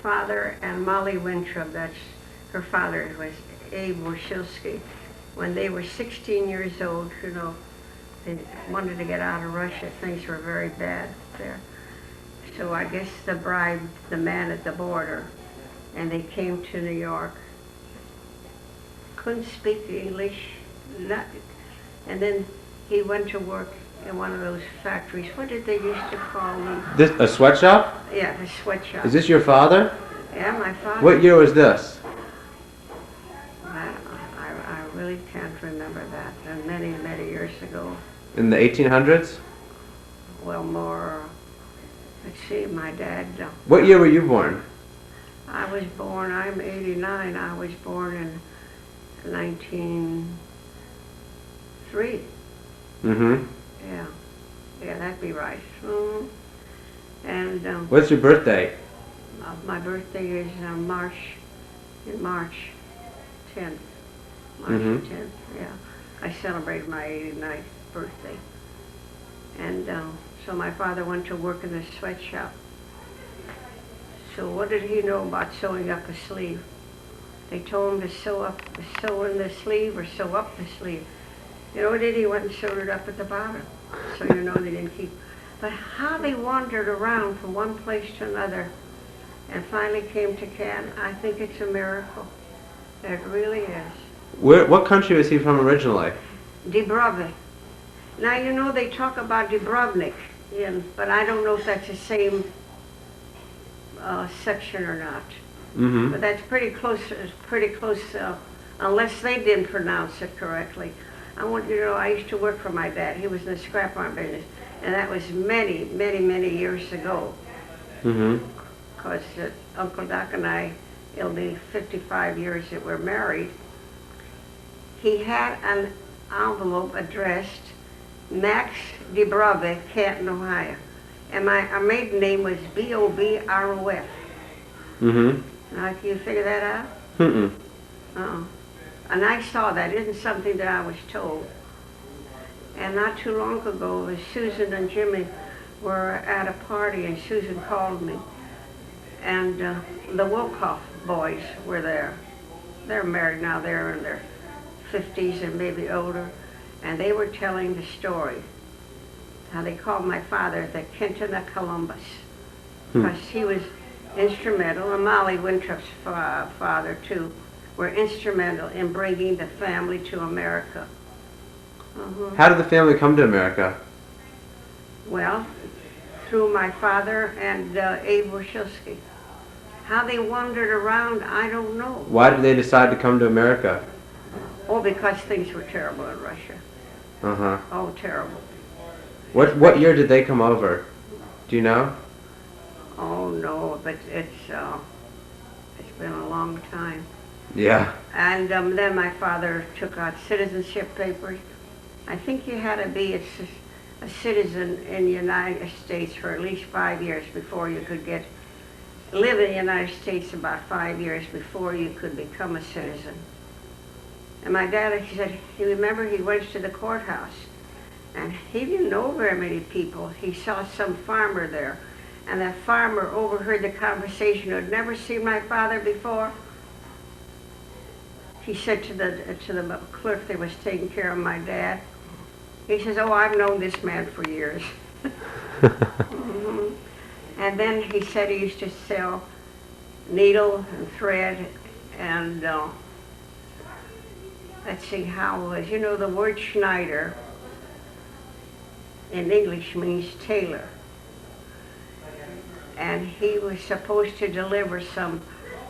father and Molly Winthrop, that's her father was Abe Washilsky. When they were 16 years old, you know, they wanted to get out of Russia. Things were very bad there. So I guess they bribed the man at the border, and they came to New York. Couldn't speak English, and then he went to work in one of those factories. What did they used to call them? This a sweatshop? Yeah, a sweatshop. Is this your father? Yeah, my father. What year was this? I really can't remember that. Many, many years ago. In the 1800s? Well, more. Let's see, my dad. What year were you born? I was born. I'm 89. I was born in 1903. Mm-hmm. Yeah, that'd be right. Mm-hmm. And what's your birthday? my birthday is March 10th. March Mm-hmm. 10th. Yeah, I celebrate my 89th birthday. And so my father went to work in the sweatshop. So what did he know about sewing up a sleeve? They told him to sew in the sleeve or sew up the sleeve. You know what he did? He went and sewed it up at the bottom. So you know they didn't keep. But how they wandered around from one place to another and finally came to Cannes, I think it's a miracle. It really is. What country was he from originally? Dubrovnik. Now you know they talk about Dubrovnik, but I don't know if that's the same section or not. Mm-hmm. But that's pretty close. Unless they didn't pronounce it correctly. I want you to know I used to work for my dad. He was in the scrap iron business, and that was many, many, many years ago. Mm-hmm. Because Uncle Doc and I, it'll be 55 years that we're married. He had an envelope addressed Max Dubrovnik, Canton, Ohio, and our maiden name was B-O-B-R-O-F. Mm-hmm. Now, can you figure that out? Mm-mm. Uh-oh. And I saw that. It isn't something that I was told. And not too long ago, Susan and Jimmy were at a party, and Susan called me. And the Wolkoff boys were there. They're married now. They're in their 50s and maybe older. And they were telling the story, how they called my father the Kenton of Columbus. Because he was instrumental, and Molly Winthrop's father, too, were instrumental in bringing the family to America. How did the family come to America? Well, through my father and Abe Washilsky. How they wandered around, I don't know. Why did they decide to come to America? Oh, because things were terrible in Russia. Uh-huh. Oh, terrible. What year did they come over? Do you know? Oh, no, but it's been a long time. Yeah. And then my father took out citizenship papers. I think you had to be a citizen in the United States for at least 5 years before you could live in the United States about 5 years before you could become a citizen. And my dad, he said, he went to the courthouse, and he didn't know very many people. He saw some farmer there, and that farmer overheard the conversation, who had never seen my father before. He said to the clerk that was taking care of my dad, he says, "Oh, I've known this man for years." Mm-hmm. And then he said he used to sell needle and thread, and let's see how it was. You know, the word Schneider in English means tailor. And he was supposed to deliver some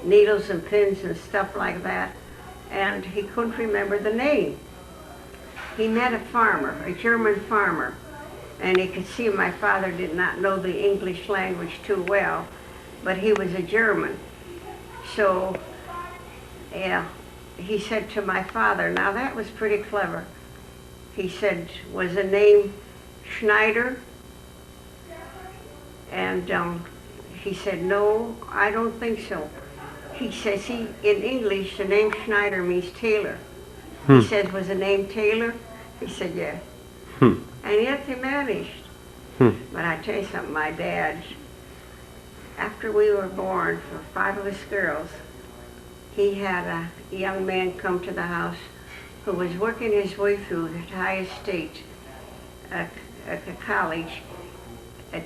needles and pins and stuff like that, and he couldn't remember the name. He met a farmer, a German farmer, and he could see my father did not know the English language too well, but he was a German. So, yeah, he said to my father, now that was pretty clever. He said, was the name Schneider? And he said, no, I don't think so. He says, in English, the name Schneider means tailor. He says, was the name Taylor? He said, yeah. And yet they managed. But I tell you something, my dad, after we were born, for 5 of us girls, he had a young man come to the house who was working his way through the highest state at college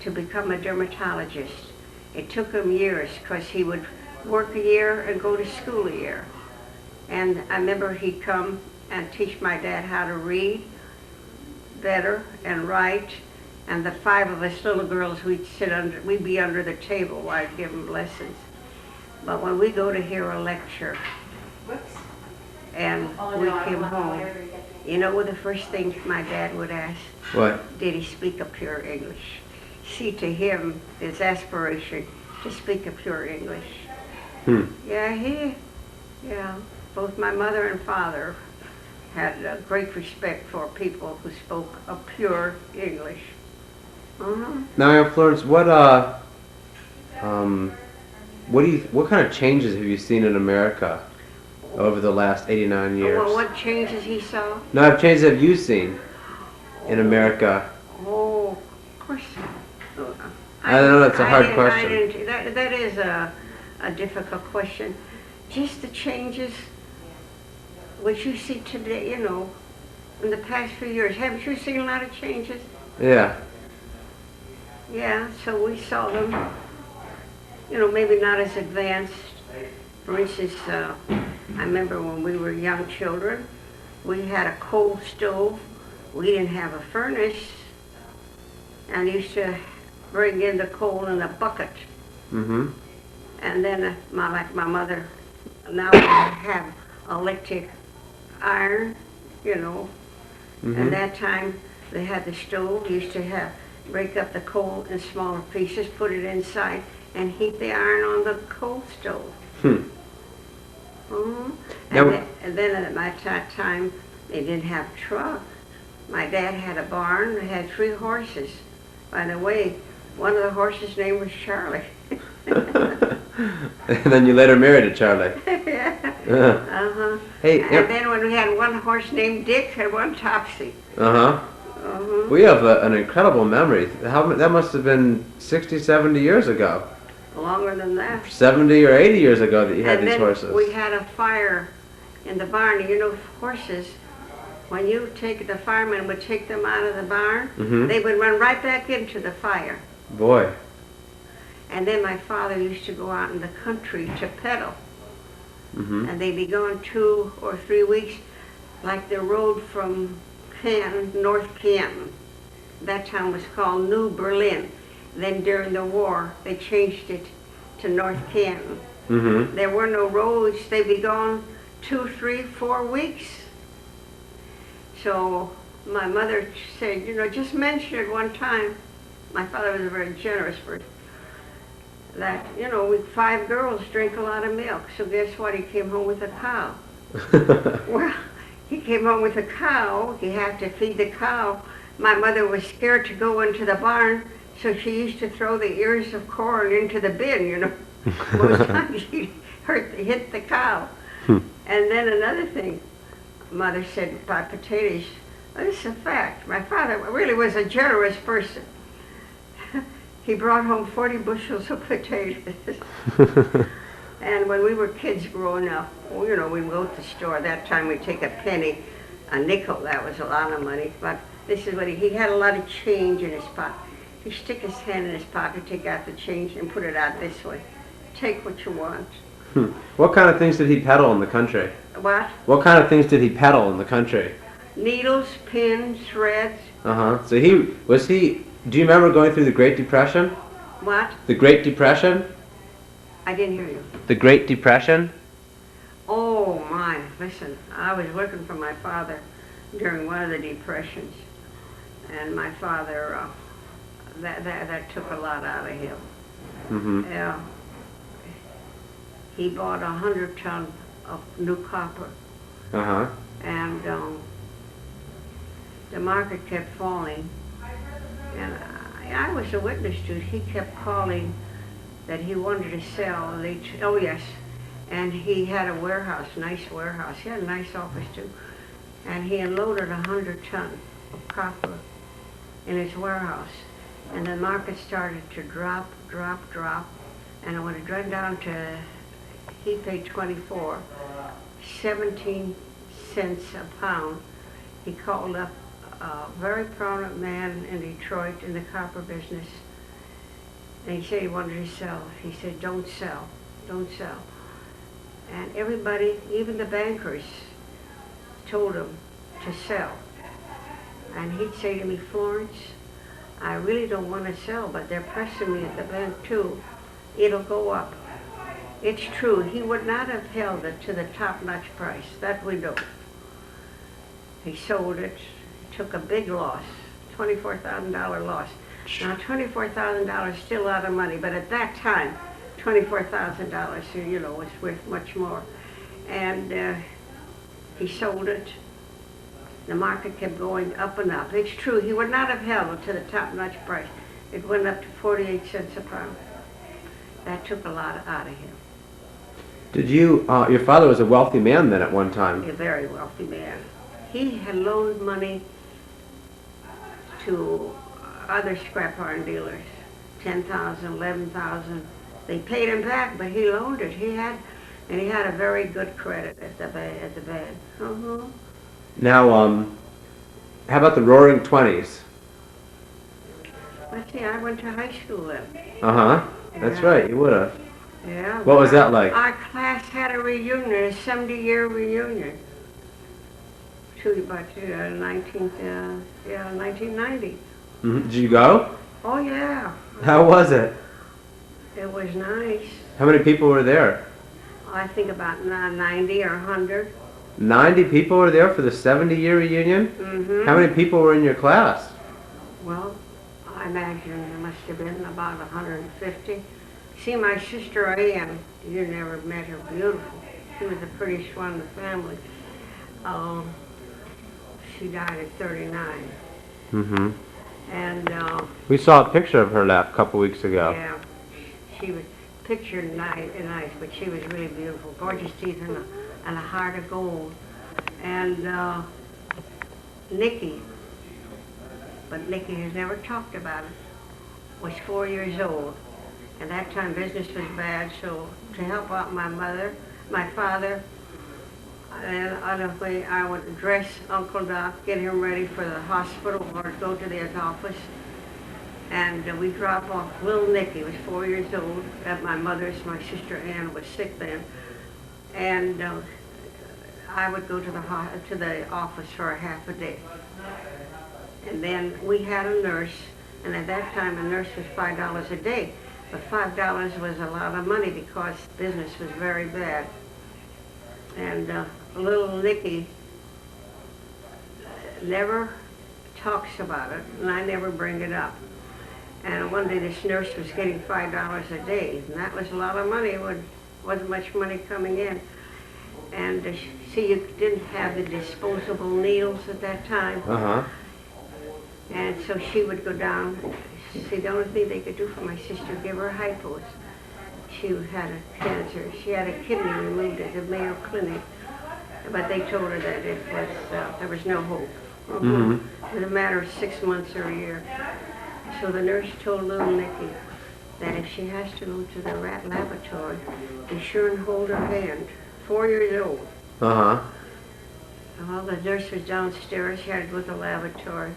to become a dermatologist. It took him years because he would work a year and go to school a year. And I remember he'd come and teach my dad how to read better and write. And the 5 of us little girls, we'd be under the table while I'd give him lessons. But when we go to hear a lecture, and we came home, you know what the first thing my dad would ask? What? Did he speak a pure English? See, to him, his aspiration to speak a pure English. Yeah, both my mother and father had a great respect for people who spoke a pure English. Now, Florence, what kind of changes have you seen in America over the last 89 years? Well, what changes he saw? No, what changes have you seen in America? Oh, of course. I don't know, that's a hard question. That is a difficult question. Just the changes which you see today, in the past few years. Haven't you seen a lot of changes? Yeah. Yeah, so we saw them, maybe not as advanced. For instance, I remember when we were young children, we had a coal stove. We didn't have a furnace, and used to bring in the coal in a bucket. And then, like my mother, now we have electric iron, And that time they had the stove, used to break up the coal in smaller pieces, put it inside, and heat the iron on the coal stove. And then at my time, they didn't have truck. My dad had a barn that had 3 horses. By the way, one of the horses' name was Charlie. And then you later married a Charlie. Yeah. Hey, and then when we had one horse named Dick and one Topsy. We have an incredible memory. That must have been 60, 70 years ago. Longer than that. 70 or 80 years ago that you had these horses. And then we had a fire in the barn. Horses, when the firemen would take them out of the barn, they would run right back into the fire. Boy. And then my father used to go out in the country to peddle. And they'd be gone 2 or 3 weeks, like the road from North Canton. That town was called New Berlin. Then during the war, they changed it to North Canton. There were no roads. They'd be gone 2, 3, 4 weeks. So my mother said, just mention it one time. My father was a very generous person. That, we 5 girls drink a lot of milk. So guess what? He came home with a cow. Well, he came home with a cow. He had to feed the cow. My mother was scared to go into the barn, so she used to throw the ears of corn into the bin, Most times she'd hit the cow. And then another thing, Mother said about potatoes, this is a fact. My father really was a generous person. He brought home 40 bushels of potatoes. And when we were kids growing up, we'd go to the store. That time we'd take a penny, a nickel. That was a lot of money. But this is what he had a lot of change in his pocket. He'd stick his hand in his pocket, take out the change, and put it out this way. Take what you want. What kind of things did he peddle in the country? What? What kind of things did he peddle in the country? Needles, pins, threads. So do you remember going through the Great Depression? What? The Great Depression? I didn't hear you. The Great Depression? Oh my, listen, I was working for my father during one of the depressions. And my father, that took a lot out of him. Yeah. He bought 100 ton of new copper. And the market kept falling. And I was a witness to it. He kept calling that he wanted to sell. Oh yes, and he had a warehouse, nice warehouse. He had a nice office too. And he unloaded 100 ton of copper in his warehouse. And the market started to drop. And when I drove down to, he paid 24, 17 cents a pound. He called up a very prominent man in Detroit in the copper business. And he said he wanted to sell. He said, don't sell, don't sell. And everybody, even the bankers, told him to sell. And he'd say to me, Florence, I really don't want to sell, but they're pressing me at the bank too. It'll go up. It's true, he would not have held it to the top-notch price, that we know. He sold it, took a big loss, $24,000 loss. Now $24,000 is still a lot of money, but at that time, $24,000, you know, was worth much more. And he sold it. The market kept going up and up. It's true, he would not have held it to the top-notch price. It went up to 48 cents a pound. That took a lot out of him. Did you, your father was a wealthy man then at one time? A very wealthy man. He had loaned money to other scrap iron dealers, 10,000, 11,000. They paid him back, but he loaned it. He had a very good credit at the bank. Now, how about the Roaring Twenties? Let's see, I went to high school then. That's right, you would have. Yeah. What was that like? Our class had a reunion, a 70-year reunion. About 1990. Did you go? Oh yeah. How was it? It was nice. How many people were there? I think about 90 or 100. 90 people were there for the 70-year reunion? How many people were in your class? Well, I imagine there must have been about 150. See, my sister Ann, you never met her, beautiful. She was the prettiest one in the family. She died at 39. And we saw a picture of her a couple weeks ago. yeah, she was pictured nice, but she was really beautiful, gorgeous teeth and a heart of gold. And Nikki, but Nikki has never talked about it, was 4 years old. And that time business was bad, so to help out my father, and honestly, I would dress Uncle Doc, get him ready for the hospital or go to the office. And we drop off little Nikki, was 4 years old, at my mother's. My sister Ann was sick then. And I would go to the office for a half a day. And then we had a nurse, and at that time a nurse was $5 a day. But $5 was a lot of money because business was very bad. And little Nikki never talks about it, and I never bring it up. And one day this nurse was getting $5 a day, and that was a lot of money. It wasn't much money coming in. And see, you didn't have the disposable needles at that time. And so she would go down. See, the only thing they could do for my sister, give her hypos. She had a cancer. She had a kidney removed at the Mayo Clinic, but they told her that it was there was no hope. It was a matter of 6 months or a year. So the nurse told little Nikki that if she has to go to the rat laboratory, be sure and hold her hand. 4 years old. Well, the nurse was downstairs. She had to go to the laboratory.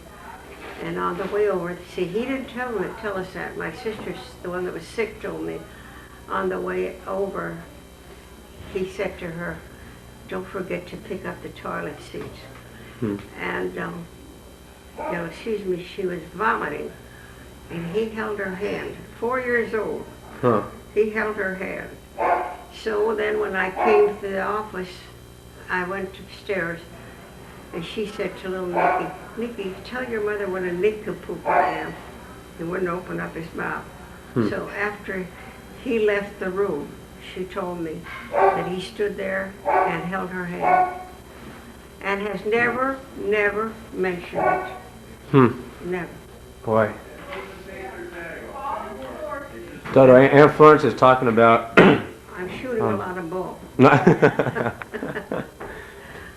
And on the way over, see, he didn't tell us that. My sister, the one that was sick, told me. On the way over, he said to her, don't forget to pick up the toilet seat. And, excuse me, she was vomiting. And he held her hand, 4 years old. He held her hand. So then when I came to the office, I went upstairs, and she said to little Nikki, Nikki, tell your mother what a nincompoop I am. He wouldn't open up his mouth. So after he left the room, she told me that he stood there and held her hand and has never mentioned it. Never. Boy. Dodo, Aunt Florence is talking about... I'm shooting a lot of bull.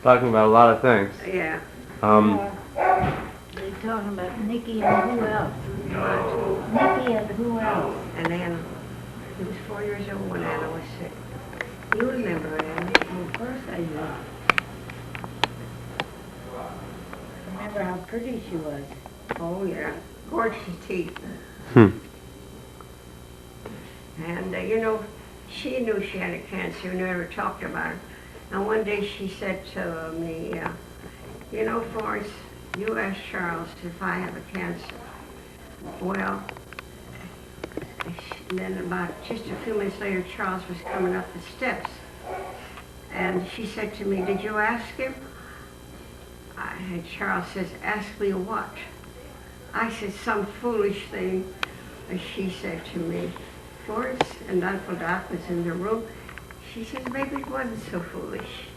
Talking about a lot of things. Yeah. They're talking about Nikki and who else? Nikki and who else? And then He was 4 years old when Anna was sick. You remember Anna? Of course I do. Remember how pretty she was. Oh, yeah. Gorgeous teeth. Hmm. And, you know, she knew she had a cancer. We never talked about it. And one day she said to me, you know, Florence, you asked Charles if I have a cancer. Well, and then about just a few minutes later, Charles was coming up the steps. And she said to me, did you ask him? And Charles says, ask me what? I said, some foolish thing. And she said to me, Florence, and Uncle Doc was in the room. She says, maybe it wasn't so foolish.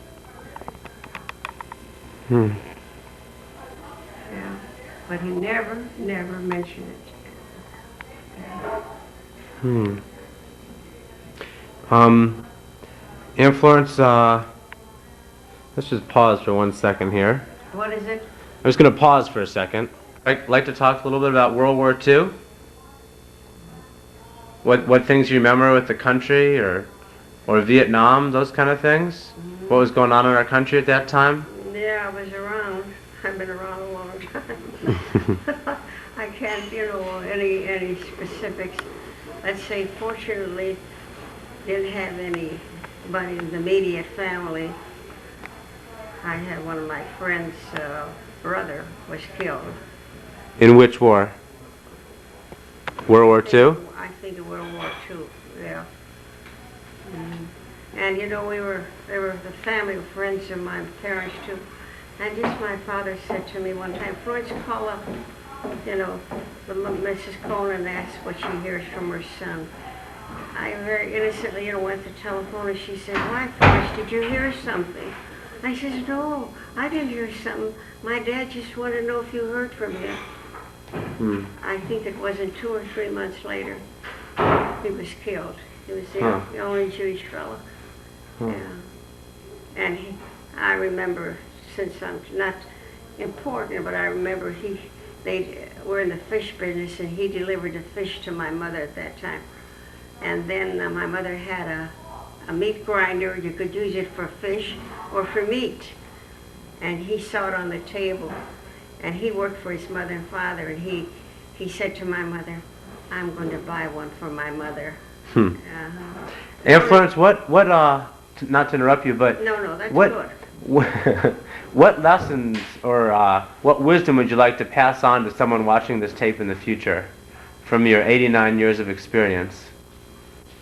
Hmm. Yeah. But he never mentioned it. Yeah. Hmm. Aunt Florence, let's just pause for 1 second here. What is it? I'm just going to pause for a second. I'd like to talk a little bit about World War II. What things you remember with the country, or Vietnam, those kind of things? What was going on in our country at that time? Yeah, I was around. I've been around a long time. I can't, you know, any specifics. Let's say, fortunately, didn't have anybody in the immediate family. I had one of my friend's brother was killed. In which war? World War II? I think in World War II, yeah. And you know, they were the family friends of my parents too. And just my father said to me one time, Florence, call up, you know, Mrs. Cohen and ask what she hears from her son. I very innocently, you know, went to the telephone and she said, why, Florence, did you hear something? I says, no, I didn't hear something. My dad just wanted to know if you heard from him. I think it wasn't 2 or 3 months later, he was killed. He was the only Jewish fellow. Yeah. And I remember, since I'm not important, but I remember they were in the fish business, and he delivered the fish to my mother at that time. And then my mother had a meat grinder. You could use it for fish or for meat. And he saw it on the table. And he worked for his mother and father, and he said to my mother, I'm going to buy one for my mother. Aunt Florence, what, not to interrupt you, but No, that's what, good. what lessons or what wisdom would you like to pass on to someone watching this tape in the future from your 89 years of experience?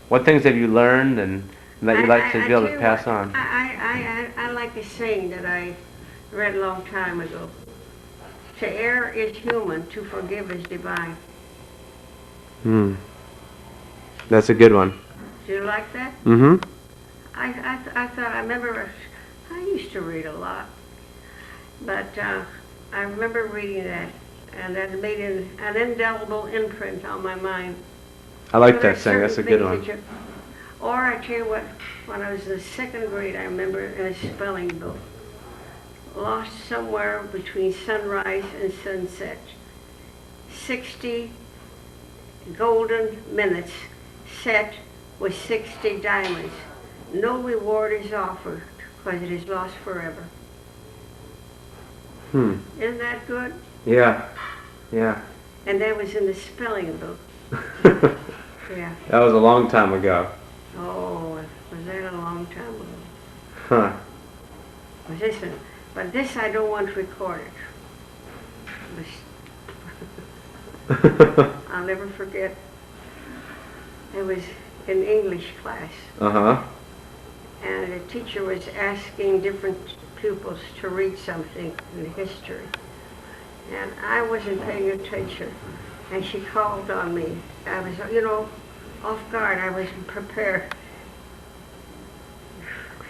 What things have you learned and that you'd like to be able to pass on? I like a saying that I read a long time ago. To err is human, to forgive is divine. That's a good one. Do you like that? Mm-hmm. I remember, I used to read a lot, but I remember reading that, and that made an indelible imprint on my mind. I like that saying. That's a good one. Or I tell you what, when I was in the 2nd grade, I remember in a spelling book, lost somewhere between sunrise and sunset. 60 golden minutes set with 60 diamonds. No reward is offered because it is lost forever. Isn't that good? Yeah. And that was in the spelling book. Yeah. That was a long time ago. Oh, was that a long time ago? Huh. But this I don't want recorded. I'll never forget. It was in English class. And the teacher was asking different pupils to read something in history. And I wasn't paying attention. And she called on me. I was, you know, off guard. I wasn't prepared.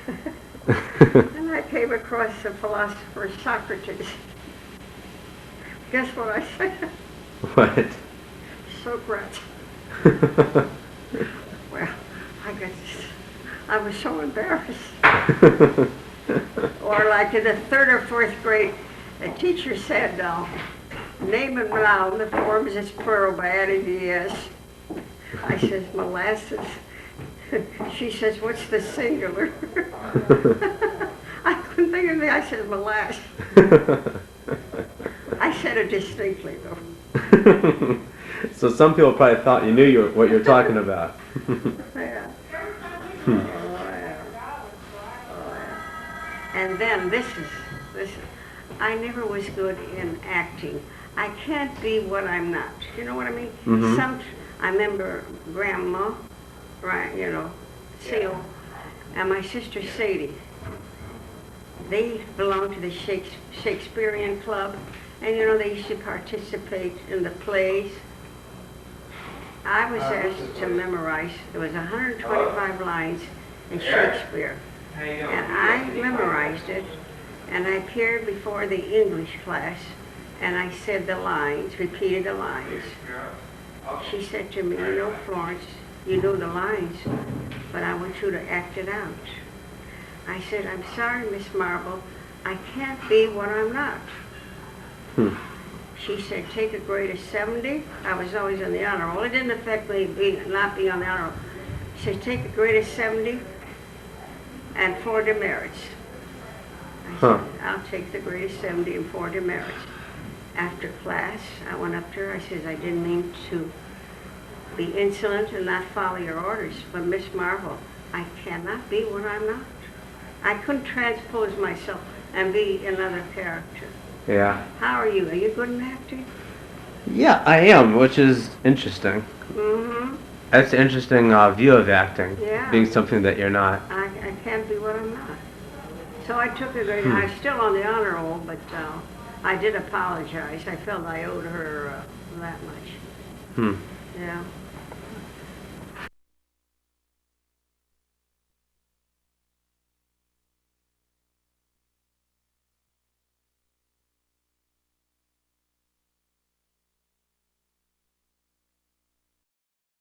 And I came across the philosopher Socrates. Guess what I said? What? Socrates. Well, I was so embarrassed. Or like in the 3rd or 4th grade, the teacher said, name and noun that forms its plural by adding the S. I says, molasses. She says, what's the singular? I couldn't think of anything. I said, molasses. I said it distinctly, though. So some people probably thought you knew what you're talking about. Yeah. Oh, yeah. Oh, yeah. And then this is, I never was good in acting. I can't be what I'm not. You know what I mean? Mm-hmm. I remember Grandma, right, you know, Seal, and my sister Sadie. They belonged to the Shakespearean Club, and you know, they used to participate in the plays. I was asked to memorize, there was 125 lines in Shakespeare, and I memorized it, and I appeared before the English class, and I said the lines, repeated the lines. She said to me, you know, Florence, you know the lines, but I want you to act it out. I said, I'm sorry, Miss Marble, I can't be what I'm not. She said, take a grade of 70. I was always on the honor roll. It didn't affect me not being on the honor roll. She said, take a grade of 70 and 4 demerits. I said, I'll take the grade of 70 and 4 demerits. After class, I went up to her. I said, I didn't mean to be insolent and not follow your orders, but Miss Marble, I cannot be what I'm not. I couldn't transpose myself and be another character. Yeah. How are you? Are you good in acting? Yeah, I am, which is interesting. Mm-hmm. That's an interesting view of acting, Yeah. being something that you're not. I can't be what I'm not. So I took a grade. I'm still on the honor roll, but I did apologize. I felt I owed her that much. Yeah.